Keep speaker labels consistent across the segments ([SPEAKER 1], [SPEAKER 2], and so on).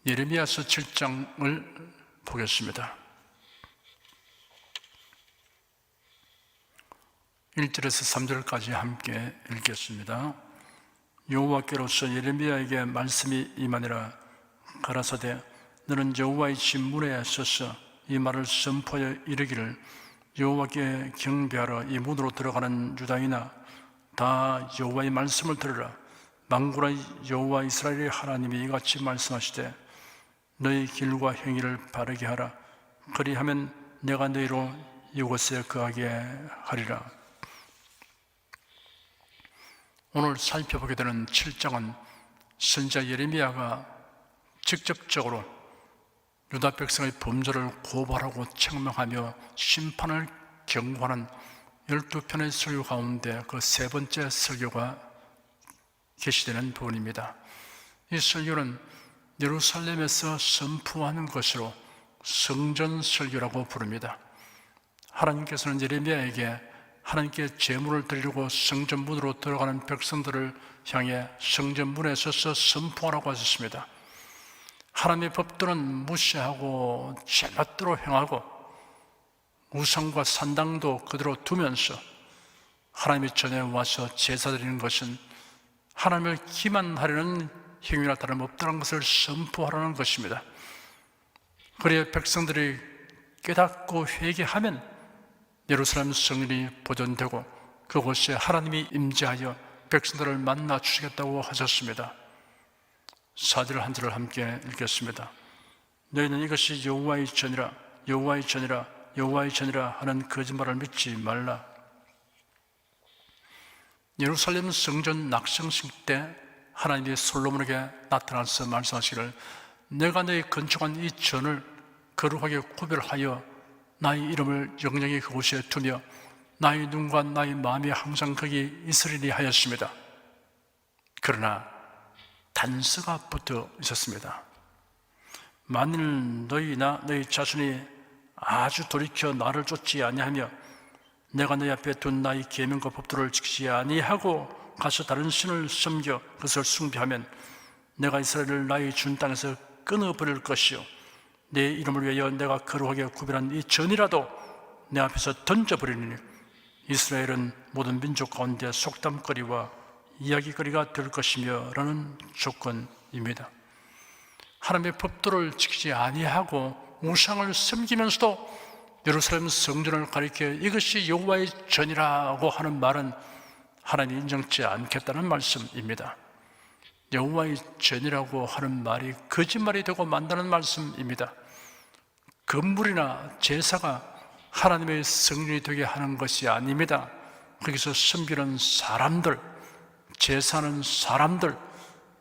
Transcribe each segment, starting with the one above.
[SPEAKER 1] 예레미야서 7장을 보겠습니다. 1절에서 3절까지 함께 읽겠습니다. 여호와께로서 예레미야에게 말씀이 임하니라. 가라사대 너는 여호와의 집 문에 서서 이 말을 선포하여 이르기를 여호와께 경배하러 이 문으로 들어가는 유다인아 다 여호와의 말씀을 들으라. 만군의 여호와 이스라엘의 하나님이 이같이 말씀하시되 너희 길과 행위를 바르게 하라. 그리하면 내가 너희로 이곳에 거하게 하리라. 오늘 살펴보게 되는 7장은 선지자 예레미야가 직접적으로 유다 백성의 범죄를 고발하고 책망하며 심판을 경고하는 12편의 설교 가운데 그 세 번째 설교가 게시되는 부분입니다. 이 설교는 예루살렘에서 선포하는 것으로 성전 설교라고 부릅니다. 하나님께서는 예레미야에게 하나님께 제물을 드리려고 성전 문으로 들어가는 백성들을 향해 성전 문에 서서 선포하라고 하셨습니다. 하나님의 법들은 무시하고 제멋대로 행하고 우상과 산당도 그대로 두면서 하나님의 전에 와서 제사 드리는 것은 하나님을 기만하려는 행위나 다름없다는 것을 선포하라는 것입니다. 그래야 백성들이 깨닫고 회개하면 예루살렘 성전이 보존되고 그곳에 하나님이 임재하여 백성들을 만나 주시겠다고 하셨습니다. 4절 한 절을 함께 읽겠습니다. 너희는 이것이 여호와의 전이라 여호와의 전이라 여호와의 전이라 하는 거짓말을 믿지 말라. 예루살렘 성전 낙성식 때 하나님이 솔로몬에게 나타나서 말씀하시기를 내가 너희 건축한 이 전을 거룩하게 구별하여 나의 이름을 영영히 그곳에 두며 나의 눈과 나의 마음이 항상 거기 있으리니 하였습니다. 그러나 단서가 붙어 있었습니다. 만일 너희나 너희 자손이 아주 돌이켜 나를 쫓지 아니하며 내가 너희 앞에 둔 나의 계명과 법도를 지키지 아니하고 가서 다른 신을 섬겨 그것을 숭배하면 내가 이스라엘을 나의 준 땅에서 끊어버릴 것이요 내 이름을 위하여 내가 거룩하게 구별한 이 전이라도 내 앞에서 던져버리니 이스라엘은 모든 민족 가운데 속담거리와 이야기거리가 될 것이며 라는 조건입니다. 하나님의 법도를 지키지 아니하고 우상을 섬기면서도 예루살렘 성전을 가리켜 이것이 여호와의 전이라고 하는 말은 하나님이 인정치 않겠다는 말씀입니다. 여호와의 전이라고 하는 말이 거짓말이 되고 만다는 말씀입니다. 건물이나 제사가 하나님의 성전이 되게 하는 것이 아닙니다. 거기서 섬기는 사람들, 제사하는 사람들,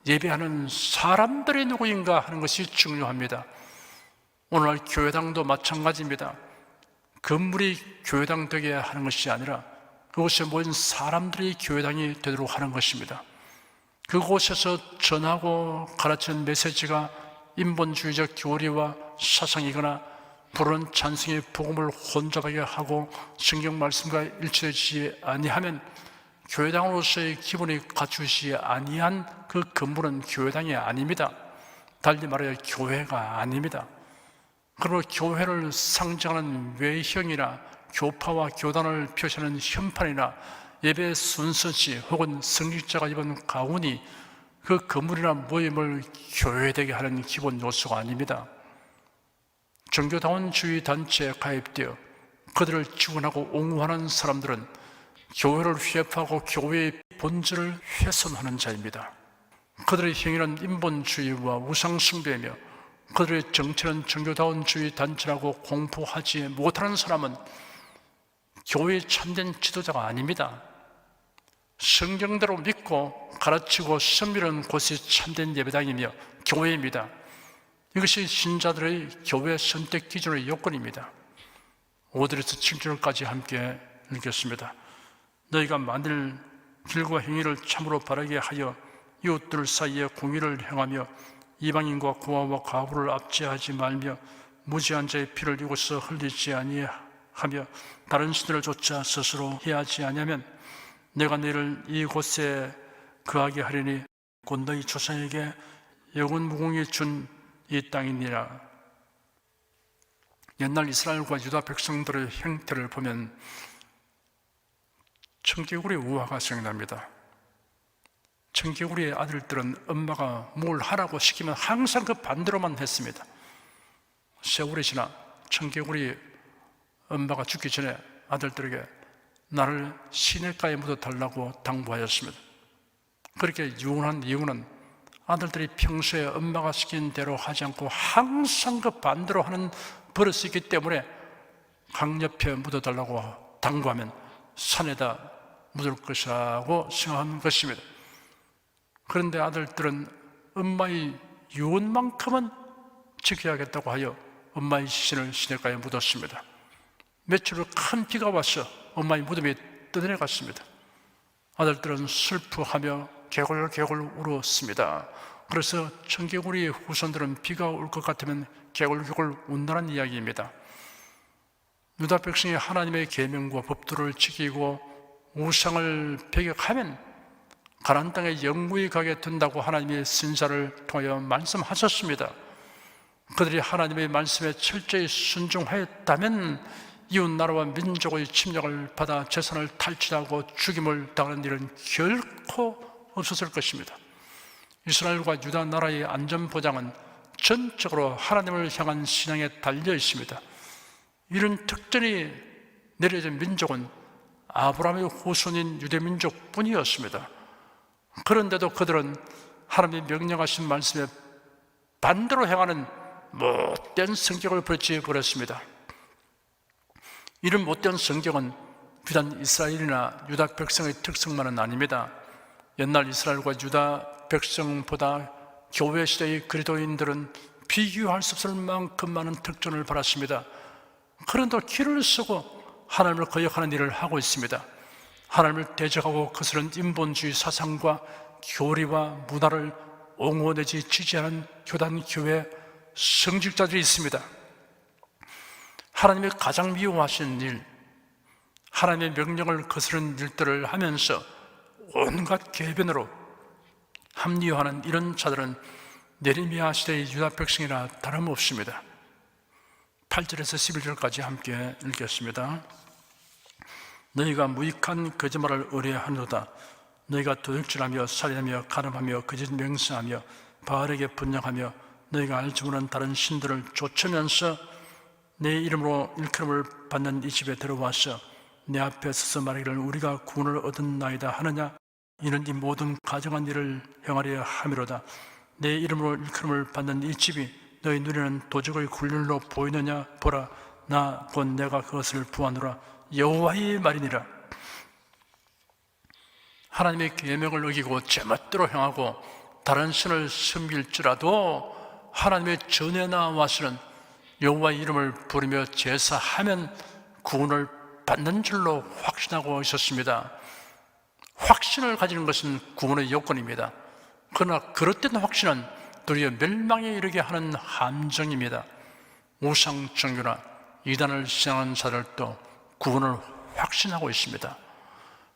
[SPEAKER 1] 예배하는 사람들이 누구인가 하는 것이 중요합니다. 오늘날 교회당도 마찬가지입니다. 건물이 교회당 되게 하는 것이 아니라 그곳에 모인 사람들이 교회당이 되도록 하는 것입니다. 그곳에서 전하고 가르치는 메시지가 인본주의적 교리와 사상이거나 부르는 찬송의 복음을 혼잡하게 하고 성경 말씀과 일치되지 아니하면 교회당으로서의 기본이 갖추지 아니한 그 건물은 교회당이 아닙니다. 달리 말하여 교회가 아닙니다. 그리고 교회를 상징하는 외형이나 교파와 교단을 표시하는 현판이나 예배 순서지 혹은 성직자가 입은 가운이 그 건물이나 모임을 교회되게 하는 기본 요소가 아닙니다. 종교다원주의 단체에 가입되어 그들을 지원하고 옹호하는 사람들은 교회를 회파하고 교회의 본질을 훼손하는 자입니다. 그들의 행위는 인본주의와 우상숭배이며 그들의 정체는 종교다원주의 단체라고 공포하지 못하는 사람은 교회의 참된 지도자가 아닙니다. 성경대로 믿고 가르치고 섬기는 곳이 참된 예배당이며 교회입니다. 이것이 신자들의 교회 선택 기준의 요건입니다. 5절에서 7절까지 함께 읽겠습니다. 너희가 만일 길과 행위를 참으로 바르게 하여 이웃들 사이에 공의를 행하며 이방인과 고아와 과부를 압제하지 말며 무지한 자의 피를 이곳에서 흘리지 아니하며 다른 신들을 쫓아 스스로 해하지 아니하면 내가 너희를 이곳에 거하게 하리니 곧 너희 조상에게 영원 무궁히 준 이 땅이니라. 옛날 이스라엘과 유다 백성들의 형태를 보면 청개구리 우화가 생각납니다. 청개구리의 아들들은 엄마가 뭘 하라고 시키면 항상 그 반대로만 했습니다. 세월이 지나 청개구리 엄마가 죽기 전에 아들들에게 나를 시냇가에 묻어달라고 당부하였습니다. 그렇게 유언한 이유는 아들들이 평소에 엄마가 시킨 대로 하지 않고 항상 그 반대로 하는 버릇이 있기 때문에 강 옆에 묻어달라고 당부하면 산에다 묻을 것이라고 생각한 것입니다. 그런데 아들들은 엄마의 유언만큼은 지켜야겠다고 하여 엄마의 시신을 시냇가에 묻었습니다. 며칠 후 큰 비가 와서 엄마의 무덤이 떠내려갔습니다. 아들들은 슬퍼하며 개굴개굴 울었습니다. 그래서 청개구리의 후손들은 비가 올 것 같으면 개굴개굴 운다는 이야기입니다. 유다 백성이 하나님의 계명과 법도를 지키고 우상을 배격하면 가나안 땅에 영구히 가게 된다고 하나님의 선지자를 통하여 말씀하셨습니다. 그들이 하나님의 말씀에 철저히 순종하였다면 이웃 나라와 민족의 침략을 받아 재산을 탈취하고 죽임을 당하는 일은 결코 없었을 것입니다. 이스라엘과 유다 나라의 안전 보장은 전적으로 하나님을 향한 신앙에 달려 있습니다. 이런 특전이 내려진 민족은 아브라함의 후손인 유대민족 뿐이었습니다. 그런데도 그들은 하나님의 명령하신 말씀에 반대로 행하는 못된 성격을 버렸습니다. 이런 못된 성격은 비단 이스라엘이나 유다 백성의 특성만은 아닙니다. 옛날 이스라엘과 유다 백성보다 교회 시대의 그리스도인들은 비교할 수 없을 만큼 많은 특전을 받았습니다. 그런데 길을 쓰고 하나님을 거역하는 일을 하고 있습니다. 하나님을 대적하고 거스른 인본주의 사상과 교리와 문화를 옹호내지 지지하는 교단, 교회, 성직자들이 있습니다. 하나님이 가장 미워하시는 일, 하나님의 명령을 거스르는 일들을 하면서 온갖 궤변으로 합리화하는 이런 자들은 예레미야 시대의 유다 백성이나 다름없습니다. 8절에서 11절까지 함께 읽겠습니다. 너희가 무익한 거짓말을 의뢰하노다. 너희가 도둑질하며 살인하며 간음하며 거짓 맹세하며 바알에게 분양하며 너희가 알지 못하는 다른 신들을 쫓으면서 내 이름으로 일컬음을 받는 이 집에 들어와서 내 앞에 서서 말하기를 우리가 구원을 얻었나이다 하느냐? 이는 이 모든 가정한 일을 행하려 함이로다. 내 이름으로 일컬음을 받는 이 집이 너희 눈에는 도적의 굴륜로 보이느냐? 보라, 나 곧 내가 그것을 부하노라. 여호와의 말이니라. 하나님의 계명을 어기고 제멋대로 행하고 다른 신을 섬길지라도 하나님의 전에 나와서는 여호와의 이름을 부르며 제사하면 구원을 받는 줄로 확신하고 있었습니다. 확신을 가지는 것은 구원의 요건입니다. 그러나 그릇된 확신은 도리어 멸망에 이르게 하는 함정입니다. 우상 종교나 이단을 신앙하는 자들도 구원을 확신하고 있습니다.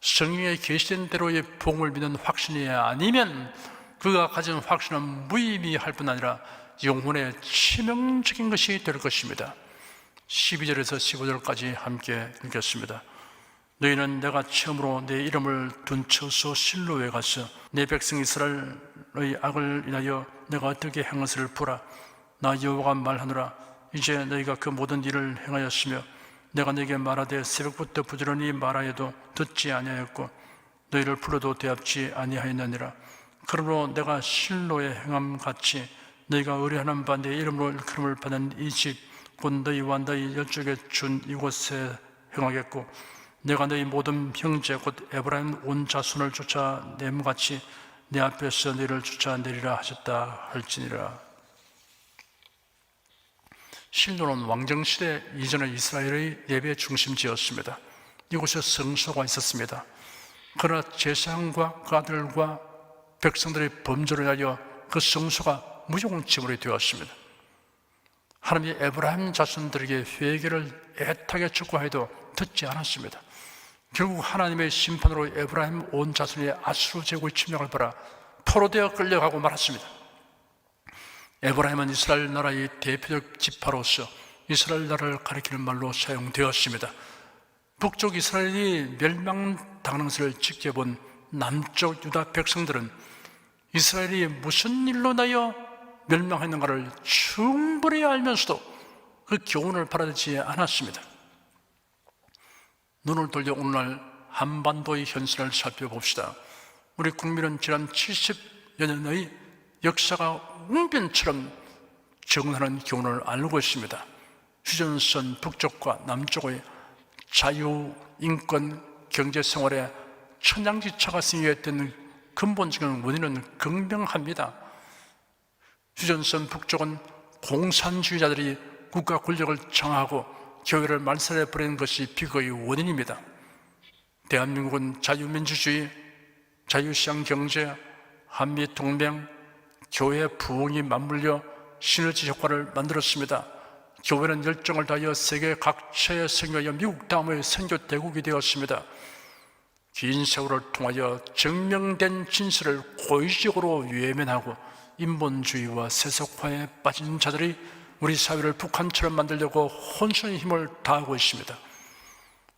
[SPEAKER 1] 성경에 계시된 대로의 복음을 믿는 확신이 아니면 그가 가진 확신은 무의미할 뿐 아니라 영혼에 치명적인 것이 될 것입니다. 12절에서 15절까지 함께 읽겠습니다. 너희는 내가 처음으로 내 이름을 둔 처소 실로에 가서 내 백성 이스라엘의 악을 인하여 내가 어떻게 행한것을 보라. 나 여호와가 말하노라. 이제 너희가 그 모든 일을 행하였으며 내가 너희에게 말하되 새벽부터 부지런히 말하여도 듣지 아니하였고 너희를 불러도 대합지 아니하였느니라. 그러므로 내가 실로의 행함같이 너희가 의뢰하는 바 내 이름으로 일컬음을 받는 이 집 곧 너희와 너희 열족에 준 이곳에 행하겠고 내가 너희 모든 형제 곧 에브라임 온 자손을 쫓아내므같이 내 앞에서 너희를 쫓아내리라 하셨다 할지니라. 실로는 왕정시대 이전의 이스라엘의 예배 중심지였습니다. 이곳에 성소가 있었습니다. 그러나 제사장과 그 아들과 백성들의 범죄를 하여 그 성소가 무용지물이 되었습니다. 하나님이 에브라임 자손들에게 회개를 애타게 촉구해도 듣지 않았습니다. 결국 하나님의 심판으로 에브라임 온 자손이 아수르 제국의 침략을 받아 포로되어 끌려가고 말았습니다. 에브라임은 이스라엘 나라의 대표적 지파로서 이스라엘 나라를 가리키는 말로 사용되었습니다. 북쪽 이스라엘이 멸망당하는 것을 지켜본 남쪽 유다 백성들은 이스라엘이 무슨 일로 인하여 멸망했는가를 충분히 알면서도 그 교훈을 받아들이지 않았습니다. 눈을 돌려 오늘날 한반도의 현실을 살펴봅시다. 우리 국민은 지난 70여 년의 역사가 웅변처럼 정언하는 교훈을 알고 있습니다. 휴전선 북쪽과 남쪽의 자유, 인권, 경제생활에 천양지차가 생겨있던 근본적인 원인은 극명합니다. 휴전선 북쪽은 공산주의자들이 국가 권력을 장악하고 교회를 말살해버리는 것이 비극의 원인입니다. 대한민국은 자유민주주의, 자유시장 경제, 한미동맹, 교회 부흥이 맞물려 시너지 효과를 만들었습니다. 교회는 열정을 다하여 세계 각처에 선교하여 미국 다음의 선교 대국이 되었습니다. 긴 세월을 통하여 증명된 진실을 고의적으로 외면하고 인본주의와 세속화에 빠진 자들이 우리 사회를 북한처럼 만들려고 혼선의 힘을 다하고 있습니다.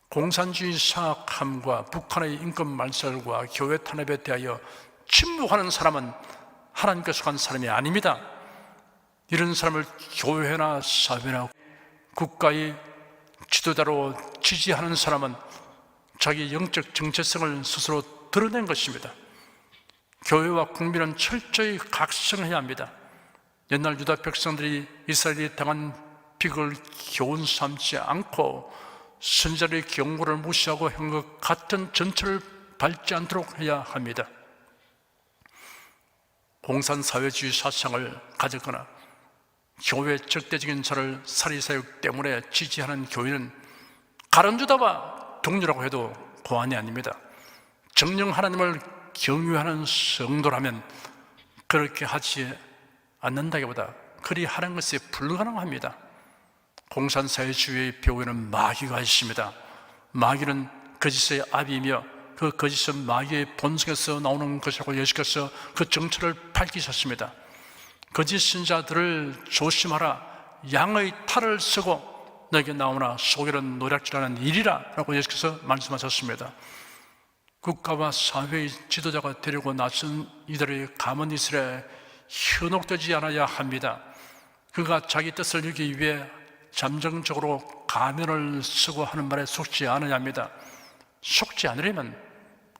[SPEAKER 1] 공산주의 사악함과 북한의 인권 말살과 교회 탄압에 대하여 침묵하는 사람은 하나님께서 간 사람이 아닙니다. 이런 사람을 교회나 사회나 국가의 지도자로 지지하는 사람은 자기 영적 정체성을 스스로 드러낸 것입니다. 교회와 국민은 철저히 각성해야 합니다. 옛날 유다 백성들이 이스라엘이 당한 비극을 교훈 삼지 않고 선지자의 경고를 무시하고 한 것 같은 전철을 밟지 않도록 해야 합니다. 공산사회주의 사상을 가졌거나 교회 적대적인 자를 사리사욕 때문에 지지하는 교회는 가론주다와 동료라고 해도 과언이 아닙니다. 정녕 하나님을 경외하는 성도라면 그렇게 하지 않는다기보다 그리 하는 것이 불가능합니다. 공산사회주의의 벽에는 마귀가 있습니다. 마귀는 거짓의 아비이며 그 거짓은 마귀의 본성에서 나오는 것이라고 예수께서 그 정체를 밝히셨습니다. 거짓 신자들을 조심하라. 양의 탈을 쓰고 너에게 나오나 속이는 노략질하는 일이라 라고 예수께서 말씀하셨습니다. 국가와 사회의 지도자가 되려고 나선 이들의 가문 이스라엘에 현혹되지 않아야 합니다. 그가 자기 뜻을 이루기 위해 잠정적으로 가면을 쓰고 하는 말에 속지 않아야 합니다. 속지 않으려면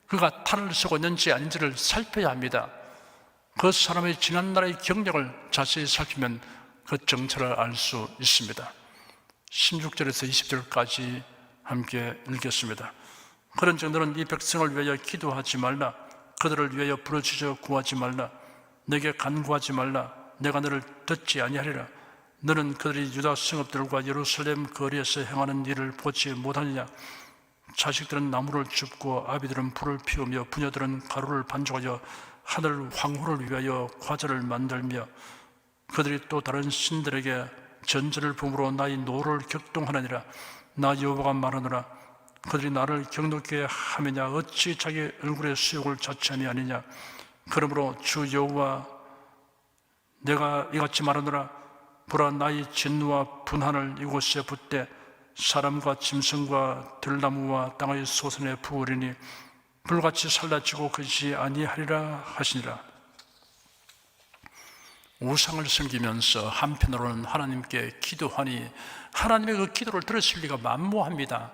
[SPEAKER 1] 그가 탈을 쓰고 있는지 아닌지를 살펴야 합니다. 그 사람의 지난날의 경력을 자세히 살피면 그 정체를 알 수 있습니다. 16절에서 20절까지 함께 읽겠습니다. 그런즉 너는 이 백성을 위하여 기도하지 말라. 그들을 위하여 부르짖어 구하지 말라. 내게 간구하지 말라. 내가 너를 듣지 아니하리라. 너는 그들이 유다 성읍들과 예루살렘 거리에서 행하는 일을 보지 못하느냐. 자식들은 나무를 줍고 아비들은 불을 피우며 부녀들은 가루를 반죽하여 하늘 황후를 위하여 과자를 만들며 그들이 또 다른 신들에게 전제를 품으로 나의 노를 격동하느니라. 나 여호와가 말하노라. 그들이 나를 경노케 하느냐. 어찌 자기 얼굴의 수욕을 자취함이 아니냐. 그러므로 주 여호와 내가 이같이 말하노라. 보라, 나의 진노와 분한을 이곳에 붓되 사람과 짐승과 들나무와 땅의 소선에 부으리니 불같이 살라지고 그것이 아니하리라 하시니라. 우상을 섬기면서 한편으로는 하나님께 기도하니 하나님의 그 기도를 들으실 리가 만무합니다.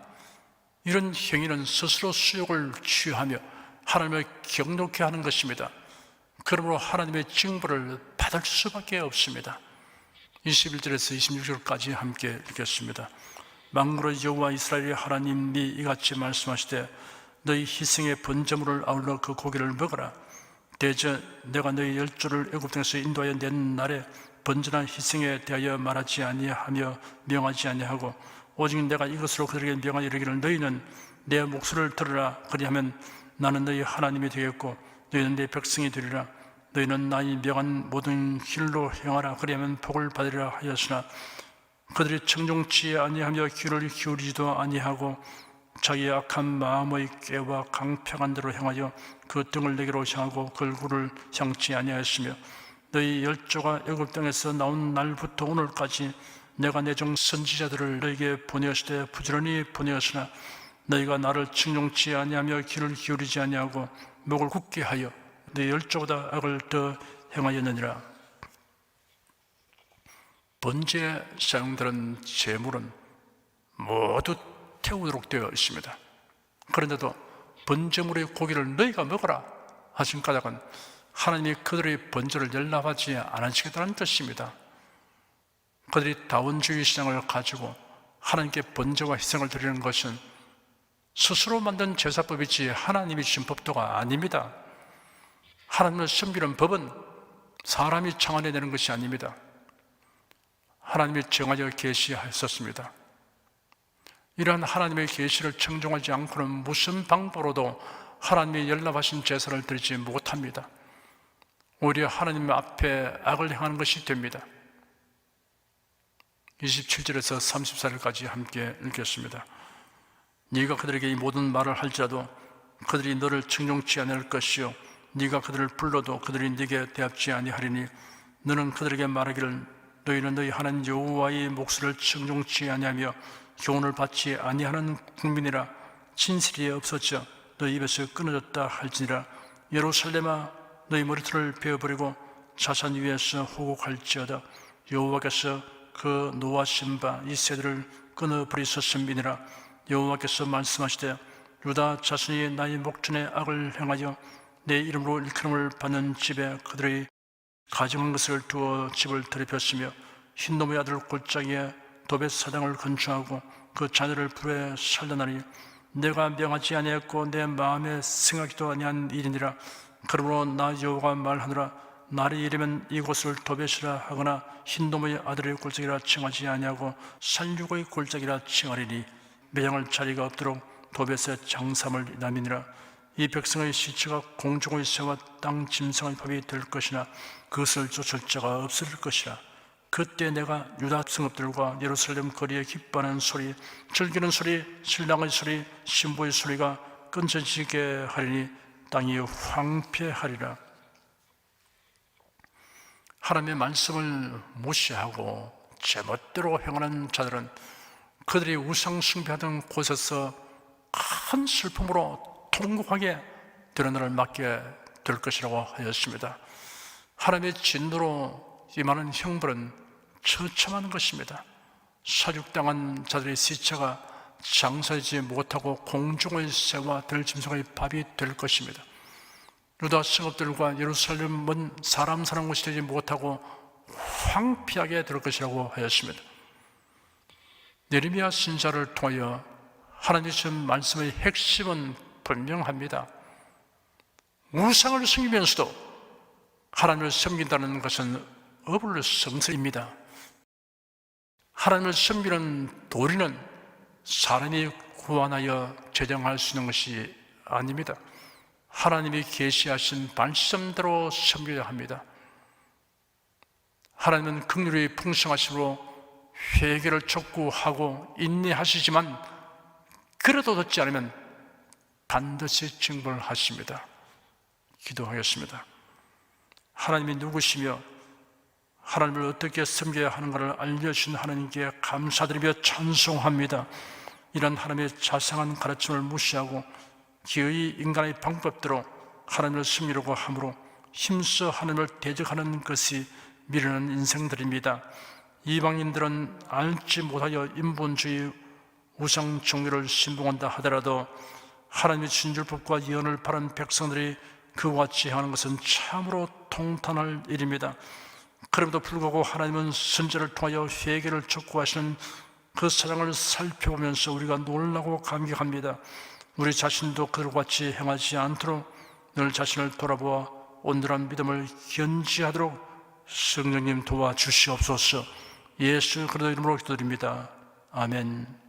[SPEAKER 1] 이런 행위는 스스로 수욕을 취하며 하나님을 경노케 하는 것입니다. 그러므로 하나님의 징벌을 받을 수밖에 없습니다. 21절에서 26절까지 함께 읽겠습니다. 만군의 여호와 이스라엘의 하나님이 이같이 말씀하시되 너희 희생의 번제물을 아울러 그 고기를 먹어라. 대저 내가 너희 열조를 애굽 땅에서 인도하여 낸 날에 번제나 희생에 대하여 말하지 아니하며 명하지 아니하고 오직 내가 이것으로 그들에게 명하여 이르기를 너희는 내 목소리를 들으라. 그리하면 나는 너희 하나님이 되겠고 너희는 내 백성이 되리라. 너희는 나의 명한 모든 길로 행하라. 그리하면 복을 받으리라 하였으나 그들이 청종치 아니하며 귀를 기울이지도 아니하고 자기의 악한 마음의 꾀와 강평한 대로 행하여 그 등을 내게로 향하고 그 얼굴을 향치 아니하였으며 너희 열조가 애굽 땅에서 나온 날부터 오늘까지 내가 내 종 선지자들을 너희에게 보내었을 때 부지런히 보내었으나 너희가 나를 청종치 아니하며 귀를 기울이지 아니하고 목을 굳게 하여 너희 열조보다 악을 더 행하였느니라. 번제에 사용되는 제물은 모두 태우도록 되어 있습니다. 그런데도 번제물의 고기를 너희가 먹어라 하신 까닭은 하나님이 그들의 번제를 연락하지 않으시겠다는 뜻입니다. 그들이 다원주의 신앙을 가지고 하나님께 번제와 희생을 드리는 것은 스스로 만든 제사법이지 하나님이 주신 법도가 아닙니다. 하나님을 섬기는 법은 사람이 창안해내는 것이 아닙니다. 하나님이 정하여 계시하셨습니다. 이러한 하나님의 계시를 청종하지 않고는 무슨 방법으로도 하나님이 연락하신 제사를 드리지 못합니다. 오히려 하나님 앞에 악을 행하는 것이 됩니다. 27절에서 34절까지 함께 읽겠습니다. 네가 그들에게 이 모든 말을 할지라도 그들이 너를 청종치 않을 것이요 네가 그들을 불러도 그들이 네게 대합지 아니하리니 너는 그들에게 말하기를 너희는 너희 하나님 여호와의 목소리를 청종치 아니하며 교훈을 받지 아니하는 국민이라 진실이 없어져 너희 입에서 끊어졌다 할지니라. 예루살렘아 너희 머리털을 베어버리고 자산 위에서 호곡할지어다. 여호와께서 그 노하신 바 이 세대를 끊어버리셨음이니라. 여호와께서 말씀하시되 유다 자손이 나의 목전에 악을 행하여 내 이름으로 일컬음을 받는 집에 그들의 가증한 것을 두어 집을 더럽혔으며 흰놈의 아들 골짜기에 도벳 사당을 건축하고 그 자녀를 불에 살려나니 내가 명하지 아니했고 내 마음에 생각지도 아니한 일이니라. 그러므로 나 여호와가 말하노라. 날이 이르면 이곳을 도벳이라 하거나 흰놈의 아들의 골짜기라 칭하지 아니하고 산육의 골짜기라 칭하리니 매장할 자리가 없도록 도벳의 장삼을 남이니라. 이 백성의 시체가 공중의 새와 땅 짐승의 밥이 될 것이나 그것을 쫓을 자가 없을 것이라. 그때 내가 유다 성읍들과 예루살렘 거리에 기뻐하는 소리, 즐기는 소리, 신랑의 소리, 신부의 소리가 끊어지게 하리니 땅이 황폐하리라. 하나님의 말씀을 무시하고 제멋대로 행하는 자들은 그들이 우상 숭배하던 곳에서 큰 슬픔으로 통곡하게 되는 날을 맞게 될 것이라고 하였습니다. 하나님의 진노로 임하는 형벌은 처참한 것입니다. 사륙당한 자들의 시체가 장사하지 못하고 공중의 새와 들짐승의 밥이 될 것입니다. 유다 성읍들과 예루살렘은 사람 사는 곳이 되지 못하고 황폐하게 될 것이라고 하였습니다. 예레미야 선지자를 통하여 하나님의 주신 말씀의 핵심은 분명합니다. 우상을 섬기면서도 하나님을 섬긴다는 것은 어불성설입니다. 하나님을 섬기는 도리는 사람이 구원하여 제정할 수 있는 것이 아닙니다. 하나님이 계시하신 말씀대로 섬겨야 합니다. 하나님은 긍휼이 풍성하심으로 회개를 촉구하고 인내하시지만 그래도 듣지 않으면 반드시 징벌하십니다. 기도하겠습니다. 하나님이 누구시며 하나님을 어떻게 섬겨야 하는가를 알려주신 하나님께 감사드리며 찬송합니다. 이런 하나님의 자상한 가르침을 무시하고 기의 인간의 방법대로 하나님을 섬기려고 함으로 힘써 하나님을 대적하는 것이 미련한 인생들입니다. 이방인들은 알지 못하여 인본주의 우상 종교를 신봉한다 하더라도 하나님의 진줄법과 예언을 바른 백성들이 그와 같이 행하는 것은 참으로 통탄할 일입니다. 그럼에도 불구하고 하나님은 선지자를 통하여 회개를 촉구하시는 그 사랑을 살펴보면서 우리가 놀라고 감격합니다. 우리 자신도 그들과 같이 행하지 않도록 늘 자신을 돌아보아 온전한 믿음을 견지하도록 성령님 도와주시옵소서. 예수 그리스도 이름으로 기도드립니다. 아멘.